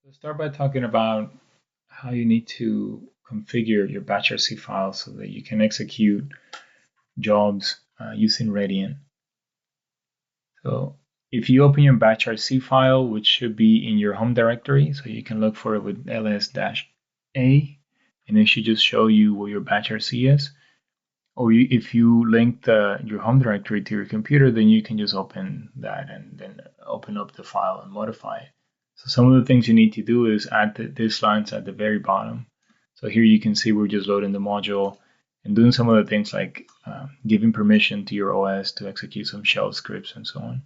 Let's start by talking about how you need to configure your bashrc file so that you can execute jobs using Radiant. So if you open your bashrc file, which should be in your home directory, so you can look for it with ls-a, and it should just show you where your bashrc is. Or if you link your home directory to your computer, then you can just open that and then open up the file and modify it. So some of the things you need to do is add these lines at the very bottom. So here you can see we're just loading the module and doing some of the things like giving permission to your OS to execute some shell scripts and so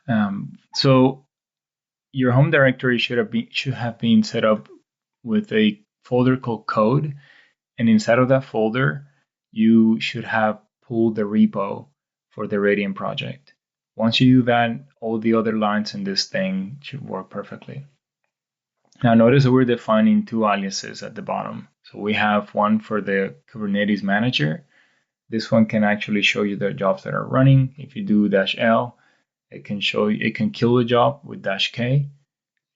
on. So your home directory should have been set up with a folder called code, and inside of that folder, you should have pulled the repo for the Radiant project. Once you do that, all the other lines in this thing should work perfectly. Now notice that we're defining two aliases at the bottom. So we have one for the Kubernetes manager. This one can actually show you the jobs that are running. If you do -L, it can kill the job with -K.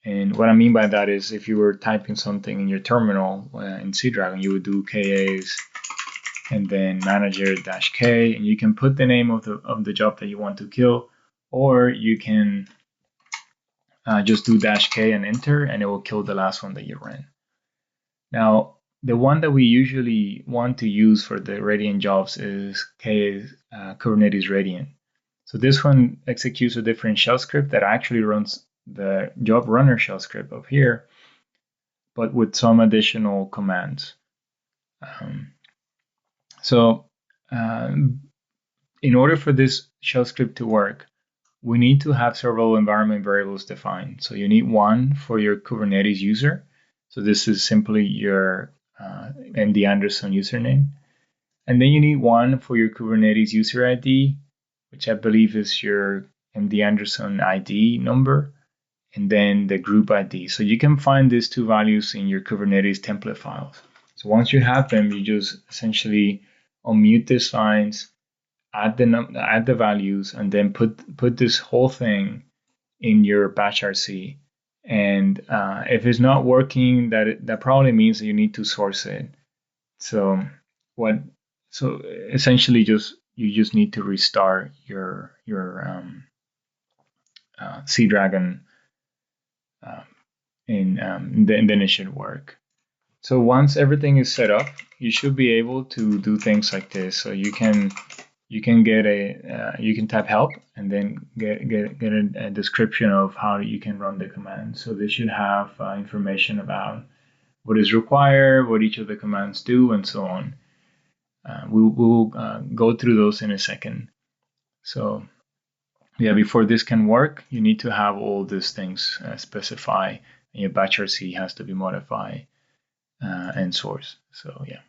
And what I mean by that is if you were typing something in your terminal in C-Dragon, you would do KAs and then manager-K, and you can put the name of the job that you want to kill, or you can just do -K and enter, and it will kill the last one that you ran. Now, the one that we usually want to use for the Radiant jobs is Kubernetes Radiant. So this one executes a different shell script that actually runs the job runner shell script up here, but with some additional commands. So in order for this shell script to work, we need to have several environment variables defined. So you need one for your Kubernetes user. So this is simply your MD Anderson username. And then you need one for your Kubernetes user ID, which I believe is your MD Anderson ID number, and then the group ID. So you can find these two values in your Kubernetes template files. So once you have them, you just essentially unmute these lines, add the values, and then put this whole thing in your bashrc. And if it's not working, that probably means that you need to source it. So essentially you just need to restart your C-Dragon, and then it should work. So once everything is set up, you should be able to do things like this. So you can type help and then get a description of how you can run the command. So this should have information about what is required, what each of the commands do, and so on. We'll go through those in a second. So yeah, before this can work, you need to have all these things specified, and your bashrc has to be modified and sourced. So yeah.